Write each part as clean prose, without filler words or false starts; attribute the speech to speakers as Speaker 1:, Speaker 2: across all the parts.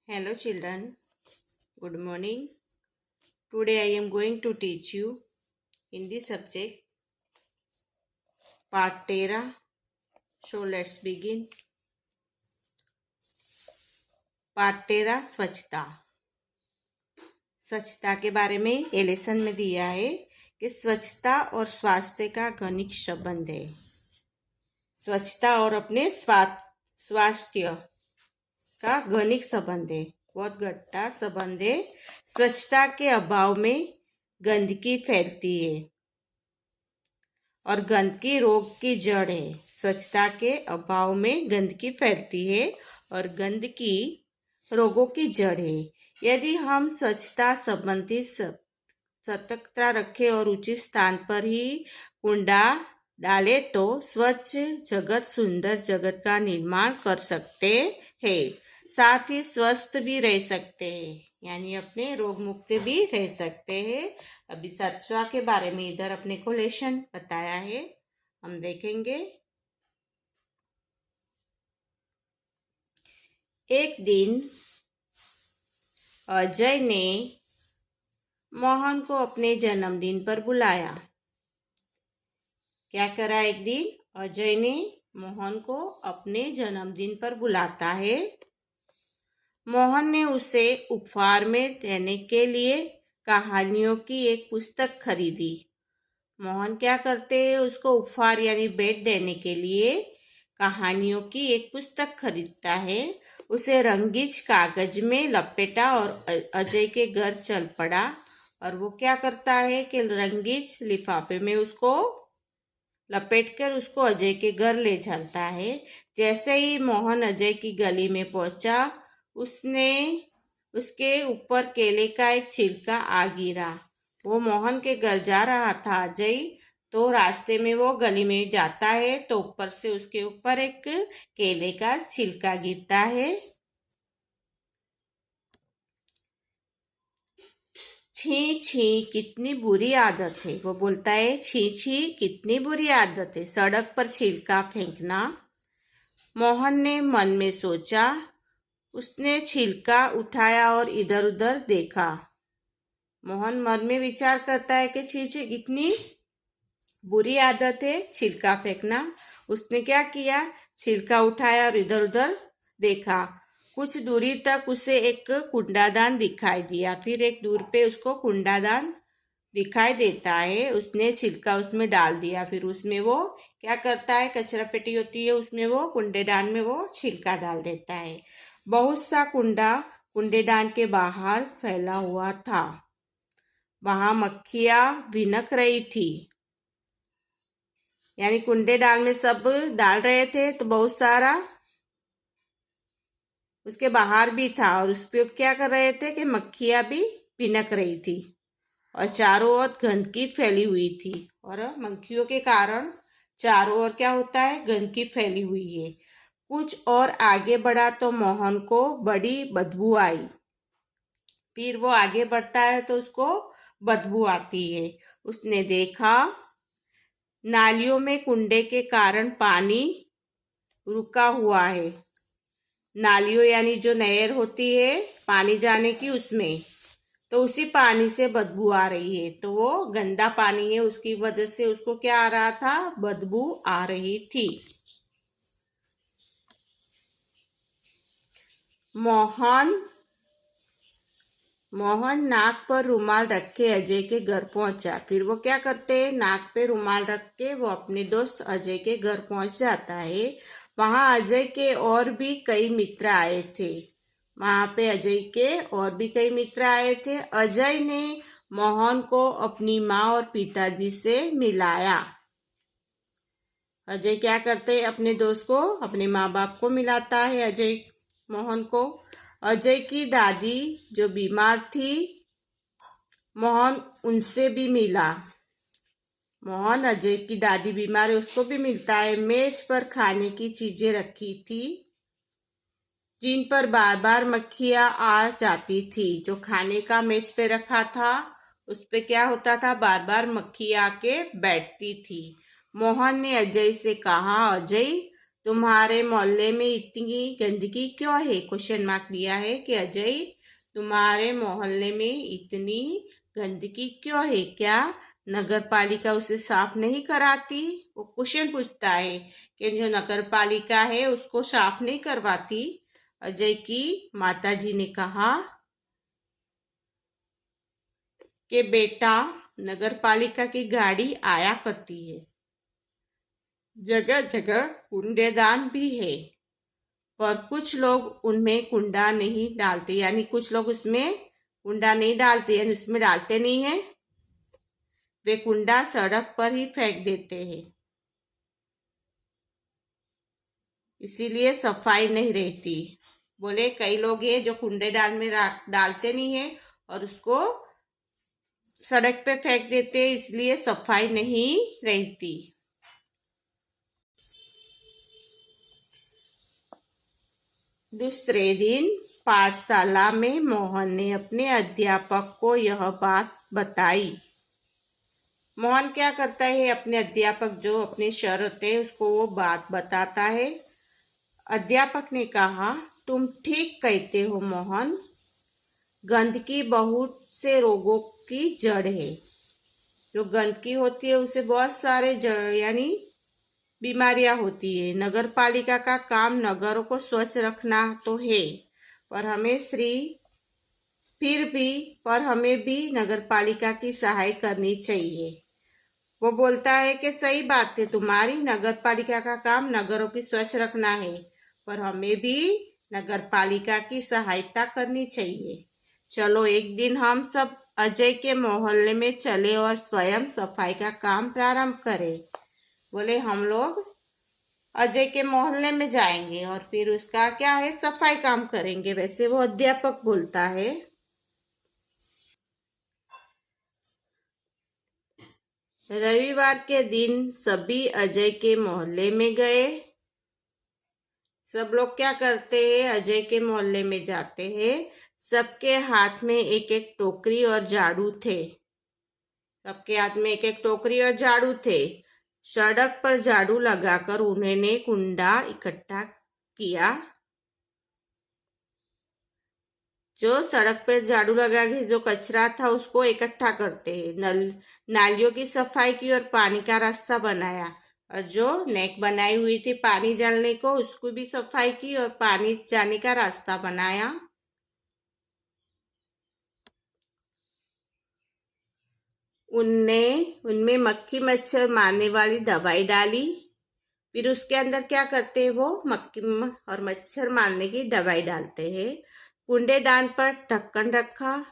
Speaker 1: Hello children, good morning. Today I am going to teach you Hindi subject part 13. So let's begin. Part 13 स्वच्छता। स्वच्छता के बारे में ये लेसन में दिया है कि स्वच्छता और स्वास्थ्य का घनिष्ठ संबंध है। स्वच्छता और अपने स्वास्थ्य का घनिष्ठ संबंध है, बहुत गहरा संबंध है। स्वच्छता के अभाव में गंदगी फैलती है और गंदगी रोग की जड़ है। स्वच्छता के अभाव में गंदगी फैलती है और गंदगी रोगों की जड़ है। यदि हम स्वच्छता संबंधी सतर्कता रखें और उचित स्थान पर ही कूड़ा डाले तो स्वच्छ जगत, सुंदर जगत का निर्माण कर सकते हैं। साथ ही स्वस्थ भी रह सकते हैं, यानी अपने रोग मुक्त भी रह सकते हैं। अभी स्वच्छता के बारे में इधर अपने को लेसन बताया है, हम देखेंगे। एक दिन अजय ने मोहन को अपने जन्मदिन पर बुलाया। क्या करा? एक दिन अजय ने मोहन को अपने जन्मदिन पर बुलाता है। मोहन ने उसे उपहार में देने के लिए कहानियों की एक पुस्तक खरीदी। मोहन क्या करते हैं? उसको उपहार यानी भेंट देने के लिए कहानियों की एक पुस्तक खरीदता है। उसे रंगीन कागज में लपेटा और अजय के घर चल पड़ा। और वो क्या करता है कि रंगीन लिफाफे में उसको लपेटकर उसको अजय के घर ले चलता है। जैसे ही मोहन अजय की गली में पहुंचा, उसने उसके ऊपर केले का एक छिलका आ गिरा। वो मोहन के घर जा रहा था अजय, तो रास्ते में वो गली में जाता है तो ऊपर से उसके ऊपर एक केले का छिलका गिरता है। छी छी कितनी बुरी आदत है, वो बोलता है छी छी कितनी बुरी आदत है सड़क पर छिलका फेंकना। मोहन ने मन में सोचा। उसने छिलका उठाया और इधर उधर देखा। मोहन मन में विचार करता है कि छी छी कितनी बुरी आदत है छिलका फेंकना। उसने क्या किया? छिलका उठाया और इधर उधर देखा। कुछ दूरी तक उसे एक कूड़ादान दिखाई दिया। फिर एक दूर पे उसको कूड़ादान दिखाई देता है। उसने छिलका उसमें डाल दिया। फिर उसमें वो क्या करता है? कचरा पेटी होती है, उसमें वो कूड़ेदान में वो छिलका डाल देता है। बहुत सा कूड़ेदान के बाहर फैला हुआ था। वहां मक्खियां भिनक रही थी, यानी कूड़ेदान में सब डाल रहे थे तो बहुत सारा उसके बाहर भी था और उस पर क्या कर रहे थे कि मक्खियां भी भिनक रही थी और चारों ओर गंदगी फैली हुई थी। और मक्खियों के कारण चारों ओर क्या होता है? गंदगी फैली हुई है। कुछ और आगे बढ़ा तो मोहन को बड़ी बदबू आई। फिर वो आगे बढ़ता है तो उसको बदबू आती है। उसने देखा नालियों में कूड़े के कारण पानी रुका हुआ है। नालियों यानी जो नहर होती है पानी जाने की, उसमें तो उसी पानी से बदबू आ रही है। तो वो गंदा पानी है, उसकी वजह से उसको क्या आ रहा था? बदबू आ रही थी। मोहन नाक पर रुमाल रख के अजय के घर पहुंचा। फिर वो क्या करते हैं? नाक पे रुमाल रख के वो अपने दोस्त अजय के घर पहुंच जाता है। वहां अजय के और भी कई मित्र आए थे। अजय ने मोहन को अपनी माँ और पिताजी से मिलाया। अजय क्या करते हैं? अपने दोस्त को, अपने माँ बाप को मिलाता है अजय मोहन को। अजय की दादी जो बीमार थी, मोहन उनसे भी मिला। मोहन अजय की दादी बीमार है, उसको भी मिलता है। मेज पर खाने की चीजें रखी थी जिन पर बार बार मक्खियां आ जाती थी। जो खाने का मेज पे रखा था उस पे क्या होता था? बार बार मक्खी आके बैठती थी। मोहन ने अजय से कहा, अजय तुम्हारे मोहल्ले में इतनी गंदगी क्यों है? क्वेश्चन मार्क दिया है कि अजय, तुम्हारे मोहल्ले में इतनी गंदगी क्यों है? क्या नगर पालिका उसे साफ नहीं कराती? वो क्वेश्चन पूछता है कि जो नगर पालिका है उसको साफ नहीं करवाती। अजय की माताजी ने कहा कि बेटा, नगर पालिका की गाड़ी आया करती है, जगह जगह कूड़ेदान भी है, पर कुछ लोग उनमें कूड़ा नहीं डालते, यानी कुछ लोग उसमें कूड़ा नहीं डालते, यानी उसमें डालते नहीं है, वे कूड़ा सड़क पर ही फेंक देते हैं, इसीलिए सफाई नहीं रहती। बोले कई लोग ये जो कूड़ेदान में डालते नहीं है और उसको सड़क पे फेंक देते हैं, इसलिए सफाई नहीं रहती। दूसरे दिन पाठशाला में मोहन ने अपने अध्यापक को यह बात बताई। मोहन क्या करता है, अपने अध्यापक जो अपने सर होते हैं उसको वो बात बताता है। अध्यापक ने कहा, तुम ठीक कहते हो मोहन, गंदगी बहुत से रोगों की जड़ है। जो गंदगी होती है उससे बहुत सारे जड़ यानी बीमारियां होती है। नगर पालिका का काम नगरों को स्वच्छ रखना तो है, पर हमें भी नगर पालिका की सहाय करनी चाहिए। वो बोलता है कि सही बात है तुम्हारी, नगर पालिका का काम नगरों की स्वच्छ रखना है, पर हमें भी नगर पालिका की सहायता करनी चाहिए। चलो एक दिन हम सब अजय के मोहल्ले में चले और स्वयं सफाई का काम प्रारंभ करें। बोले हम लोग अजय के मोहल्ले में जाएंगे और फिर उसका क्या है, सफाई काम करेंगे। वैसे वो अध्यापक बोलता है। रविवार के दिन सभी अजय के मोहल्ले में गए। सब लोग क्या करते हैं, अजय के मोहल्ले में जाते हैं। सबके हाथ में एक एक टोकरी और झाड़ू थे। सबके हाथ में एक एक टोकरी और झाड़ू थे। सड़क पर झाड़ू लगाकर उन्होंने कूड़ा इकट्ठा किया। जो सड़क पर झाड़ू लगा के जो कचरा था उसको इकट्ठा करते हैं। नालियों की सफाई की और पानी का रास्ता बनाया, और जो नेक बनाई हुई थी पानी डालने को उसको भी सफाई की और पानी जाने का रास्ता बनाया। उनमें मक्खी मच्छर मारने वाली दवाई डाली। फिर उसके अंदर क्या करते हैं, वो मक्खी और मच्छर मारने की दवाई डालते हैं। कूड़ेदान पर ढक्कन रखा।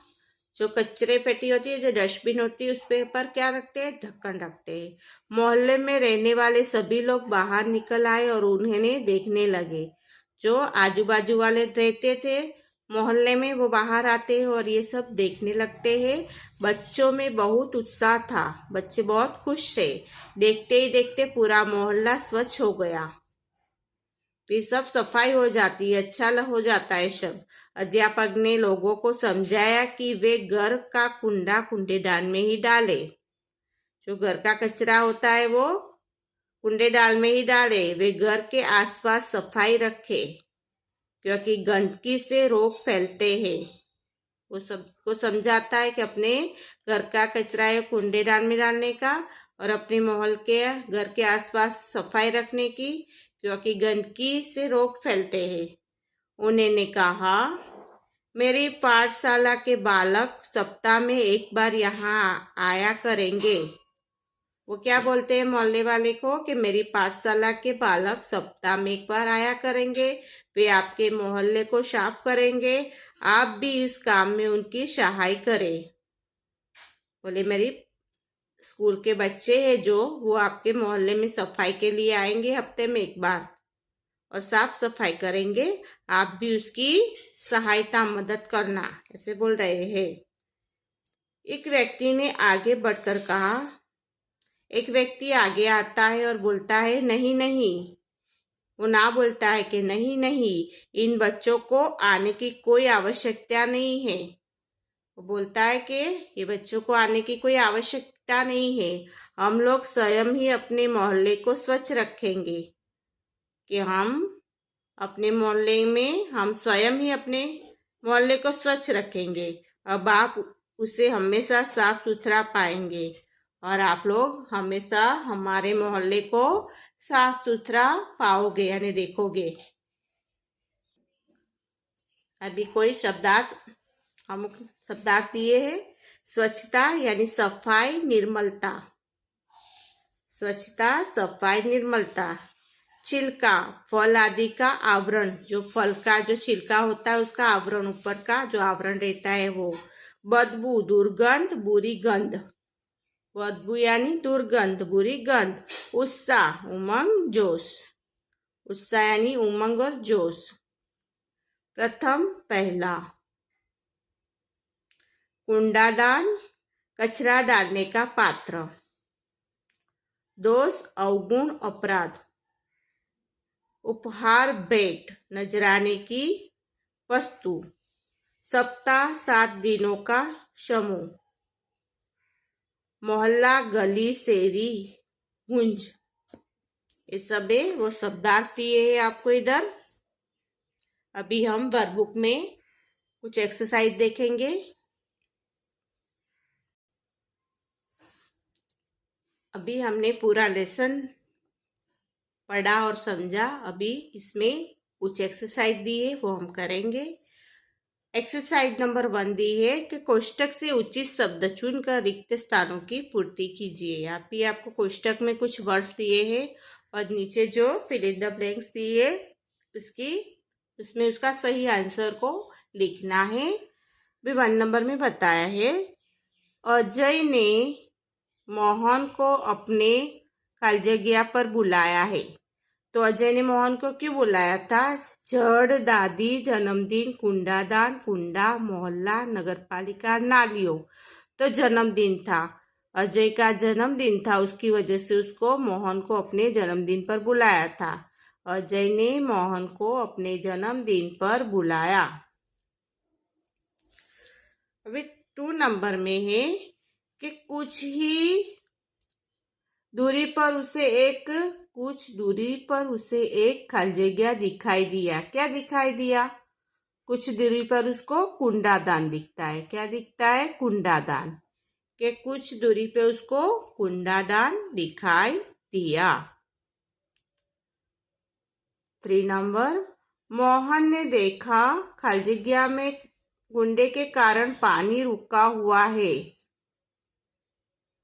Speaker 1: जो कचरे पेटी होती है, जो डस्टबिन होती है, उस पर क्या रखते हैं, ढक्कन रखते हैं। मोहल्ले में रहने वाले सभी लोग बाहर निकल आए और उन्हें देखने लगे। जो आजू बाजू वाले रहते थे मोहल्ले में वो बाहर आते हैं और ये सब देखने लगते हैं। बच्चों में बहुत उत्साह था, बच्चे बहुत खुश थे। देखते ही देखते पूरा मोहल्ला स्वच्छ हो गया। फिर सब सफाई हो जाती है, अच्छा हो जाता है सब। अध्यापक ने लोगों को समझाया कि वे घर का कूड़ा कूड़ेदान में ही डाले। जो घर का कचरा होता है वो कूड़ेदान में ही डाले। वे घर के आसपास सफाई रखे, क्योंकि गंदगी से रोग फैलते हैं। वो सबको समझाता है कि अपने घर का कचरा है कूड़ेदान में डालने का और अपने मोहल्ले के घर के आसपास सफाई रखने की, क्योंकि गंदगी से रोग फैलते हैं। उन्होंने कहा, मेरी पाठशाला के बालक सप्ताह में एक बार यहाँ आया करेंगे। वो क्या बोलते हैं मोहल्ले वाले को कि मेरी पाठशाला के बालक सप्ताह में एक बार आया करेंगे। वे आपके मोहल्ले को साफ करेंगे, आप भी इस काम में उनकी सहायता करें। बोले मेरी स्कूल के बच्चे हैं जो वो आपके मोहल्ले में सफाई के लिए आएंगे हफ्ते में एक बार और साफ सफाई करेंगे, आप भी उसकी सहायता मदद करना, ऐसे बोल रहे हैं। एक व्यक्ति ने आगे बढ़कर कहा, एक व्यक्ति आगे आता है और बोलता है, नहीं नहीं। वो ना बोलता है कि नहीं नहीं, इन बच्चों को आने की कोई आवश्यकता नहीं है। वो बोलता है कि ये बच्चों को आने की कोई आवश्यकता नहीं है, हम लोग स्वयं ही अपने मोहल्ले को स्वच्छ रखेंगे। कि हम अपने मोहल्ले में हम स्वयं ही अपने मोहल्ले को स्वच्छ रखेंगे। अब आप उसे हमेशा साफ सुथरा पाएंगे और आप लोग हमेशा हमारे मोहल्ले को साफ सुथरा पाओगे यानी देखोगे। अभी कोई शब्दार्थ हम शब्दार्थ दिए हैं। स्वच्छता यानी सफाई निर्मलता, स्वच्छता सफाई निर्मलता। छिलका फल आदि का आवरण, जो फल का जो छिलका होता है उसका आवरण, ऊपर का जो आवरण रहता है वो। बदबू दुर्गंध बुरी गंध, बदबू यानी दुर्गंध बुरी गंध। उत्साह उमंग जोश, उत्साह यानी उमंग और जोश। प्रथम पहला। कुंडादान कचरा डालने का पात्र। दोष अवगुण अपराध। उपहार भेंट नजराने की वस्तु। सप्ताह 7 दिनों का समूह। मोहल्ला गली शेरी गुंज, ये सब है वो शब्दार्थ दिए है आपको इधर। अभी हम वर्कबुक में कुछ एक्सरसाइज देखेंगे। अभी हमने पूरा लेसन पढ़ा और समझा। अभी इसमें कुछ एक्सरसाइज दी है वो हम करेंगे। एक्सरसाइज नंबर 1 दी है कि कोष्टक से उचित शब्द चुनकर रिक्त स्थानों की पूर्ति कीजिए। यहाँ पे आपको कोष्टक में कुछ वर्ड्स दिए हैं और नीचे जो फिल इन द ब्लैंक्स दिए उसमें उसका सही आंसर को लिखना है। भी 1 नंबर में बताया है। अजय ने मोहन को अपने खाली पर बुलाया है। तो अजय ने मोहन को क्यों बुलाया था? जड़ दादी जन्मदिन कुंडादान कुंडा मोहल्ला नगरपालिका नालियों। तो जन्मदिन था, अजय का जन्मदिन था, उसकी वजह से उसको मोहन को अपने जन्मदिन पर बुलाया था। अजय ने मोहन को अपने जन्मदिन पर बुलाया। अभी 2 नंबर में है कि कुछ दूरी पर उसे एक खाली जगह दिखाई दिया। क्या दिखाई दिया? कुछ दूरी पर उसको कुंडादान दिखता है। क्या दिखता है? कुंडादान। के कुछ दूरी पे उसको कुंडादान दिखाई दिया। 3 नंबर, मोहन ने देखा खाली जगह में कुंडे के कारण पानी रुका हुआ है।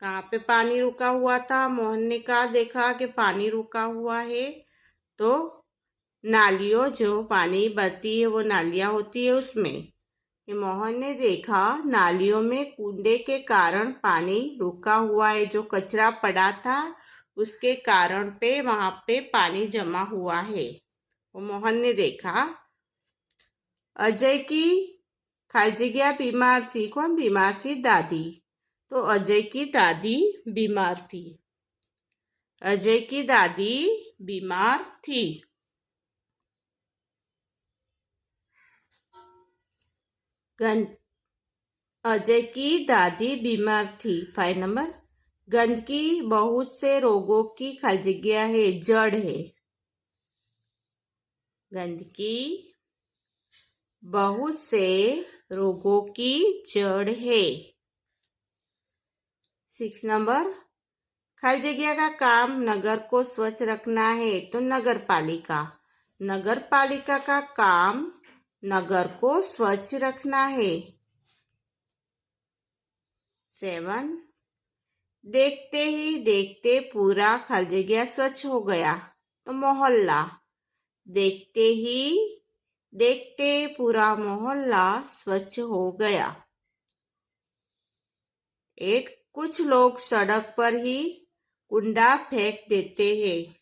Speaker 1: कहाँ पे पानी रुका हुआ था? मोहन ने कहा देखा कि पानी रुका हुआ है? तो नालियों, जो पानी बहती है वो नालियाँ होती है उसमें। कि मोहन ने देखा नालियों में कुंडे के कारण पानी रुका हुआ है, जो कचरा पड़ा था उसके कारण पे वहां पे पानी जमा हुआ है, वो मोहन ने देखा। अजय की खाली जगह बीमार थी। कौन बीमार थी? दादी। तो अजय की दादी बीमार थी। अजय की दादी बीमार थी। अजय की दादी बीमार थी। 5 नंबर, गंदगी बहुत से रोगों की खाली जगह है, जड़ है। गंदगी बहुत से रोगों की जड़ है। 6 नंबर, खाली जगह का काम नगर को स्वच्छ रखना है। तो नगर पालिका का काम नगर को स्वच्छ रखना है। 7, देखते ही देखते पूरा खाली जगह स्वच्छ हो गया। तो मोहल्ला, देखते ही देखते पूरा मोहल्ला स्वच्छ हो गया। 8, कुछ लोग सड़क पर ही कुंडा फेंक देते हैं।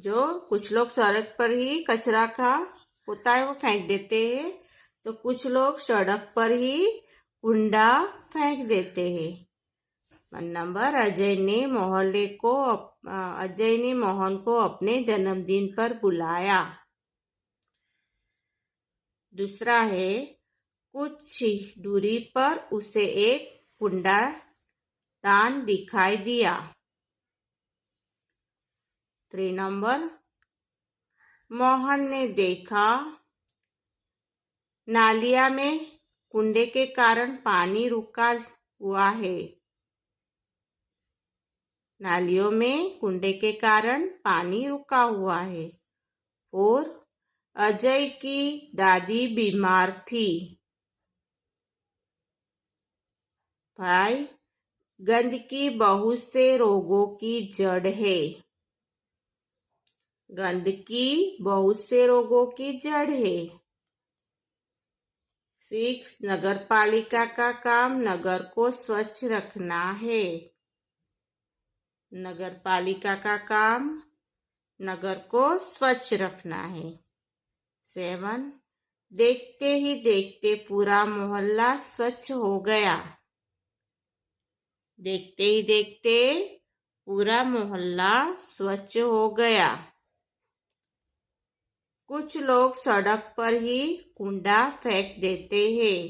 Speaker 1: जो कुछ लोग सड़क पर ही कचरा का होता है वो फेंक देते हैं। तो कुछ लोग सड़क पर ही कुंडा फेंक देते हैं। 1 नंबर, अजय ने मोहन को अपने जन्मदिन पर बुलाया। दूसरा है, कुछ दूरी पर उसे एक कुंडादान दिखाई दिया। 3 नंबर, मोहन ने देखा नालिया में कुंडे के कारण पानी रुका हुआ है। नालियों में कुंडे के कारण पानी रुका हुआ है। 4, अजय की दादी बीमार थी। 5, गंदगी बहुत से रोगों की जड़ है। गंदगी बहुत से रोगों की जड़ है। 6, नगर पालिका का काम नगर को स्वच्छ रखना है। नगर पालिका का काम नगर को स्वच्छ रखना है। 7, देखते ही देखते पूरा मोहल्ला स्वच्छ हो गया। देखते ही देखते पूरा मोहल्ला स्वच्छ हो गया। कुछ लोग सड़क पर ही कूड़ा फेंक देते हैं।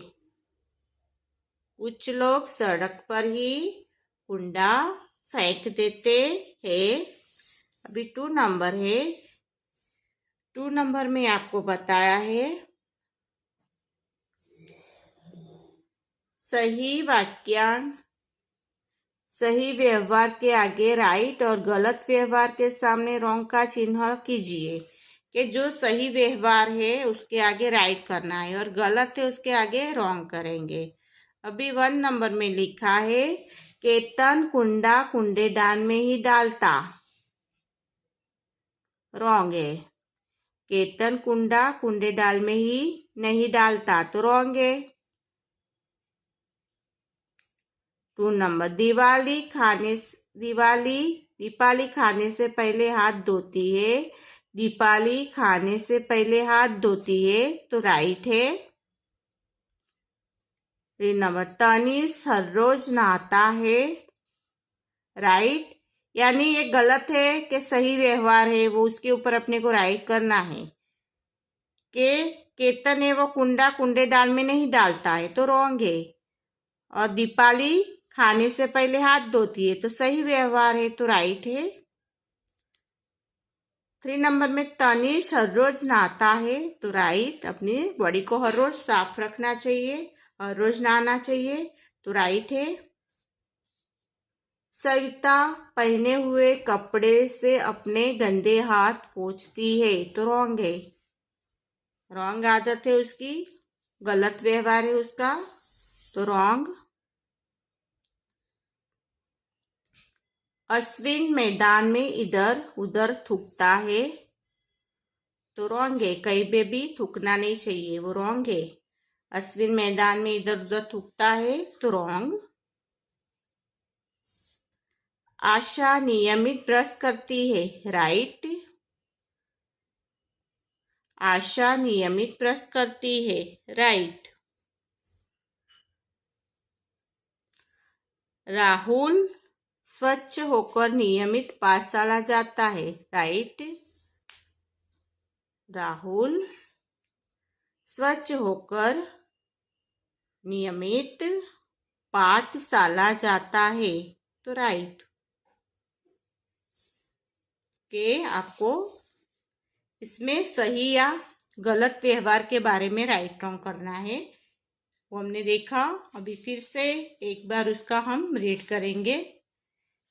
Speaker 1: कुछ लोग सड़क पर ही कूड़ा फेंक देते हैं। अभी 2 नंबर है। 2 नंबर में आपको बताया है सही वाक्यांश, सही व्यवहार के आगे राइट और गलत व्यवहार के सामने रॉन्ग का चिन्ह कीजिए। कि जो सही व्यवहार है उसके आगे राइट करना है और गलत है उसके आगे रॉन्ग करेंगे। अभी 1 नंबर में लिखा है केतन कुंडा कूड़ेदान में ही डालता। रॉन्ग है। केतन कुंडा कूड़ेदान में ही नहीं डालता तो रॉन्ग है। 2 नंबर, दीपाली खाने से पहले हाथ धोती है। दीपाली खाने से पहले हाथ धोती है तो राइट है। 3 नंबर, तनीश हर रोज नहाता है। राइट, यानी ये गलत है कि सही व्यवहार है वो उसके ऊपर अपने को राइट करना है। कि केतन है वो कूड़ेदान में नहीं डालता है तो रॉन्ग है। और दीपाली खाने से पहले हाथ धोती है तो सही व्यवहार है तो राइट है। 3 नंबर में तनीश हर रोज नहाता है तो राइट, अपनी बॉडी को हर रोज साफ रखना चाहिए, हर रोज नहाना चाहिए तो राइट है। सविता पहने हुए कपड़े से अपने गंदे हाथ पोंछती है तो रॉन्ग है। रॉन्ग आदत है उसकी, गलत व्यवहार है उसका तो रॉन्ग। अश्विन मैदान में इधर उधर थूकता है तो रॉन्ग है। कहीं पे भी थूकना नहीं चाहिए वो रॉन्ग है। अश्विन मैदान में इधर उधर थूकता है तो रॉन्ग। आशा नियमित ब्रश करती है। राइट, आशा नियमित ब्रश करती है। राइट। राहुल स्वच्छ होकर नियमित पाठशाला जाता है। राइट, राहुल स्वच्छ होकर नियमित पाठशाला जाता है तो राइट। के आपको इसमें सही या गलत व्यवहार के बारे में राइट रॉन्ग करना है वो हमने देखा। अभी फिर से एक बार उसका हम रीड करेंगे,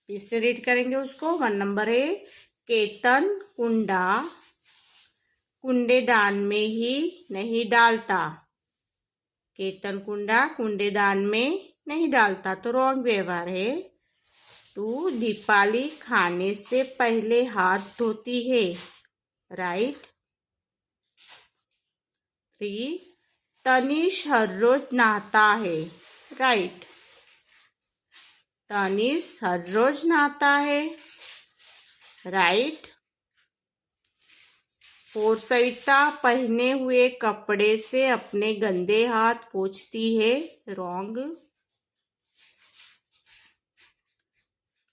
Speaker 1: फिर से रीड करेंगे उसको। 1 नंबर है केतन कूड़ेदान में ही नहीं डालता। केतन कूड़ेदान में नहीं डालता तो रॉन्ग व्यवहार है। 2, दीपाली खाने से पहले हाथ धोती है। राइट। 3, तनीश हर रोज नहाता है। राइट, तनीश हर रोज नहाता है। राइट। 4, सविता पहने हुए कपड़े से अपने गंदे हाथ पोंछती है। रॉन्ग।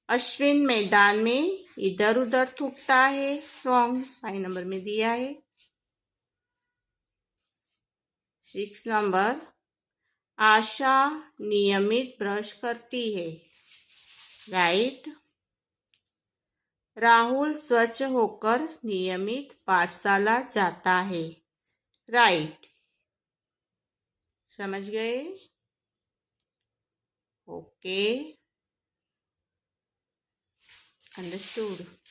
Speaker 1: अश्विन मैदान में इधर उधर थूकता है। रॉन्ग, 5 नंबर में दिया है। 6 नंबर, आशा नियमित ब्रश करती है। राइट। राहुल स्वच्छ होकर नियमित पाठशाला जाता है। राइट। समझ गए? Okay, understood.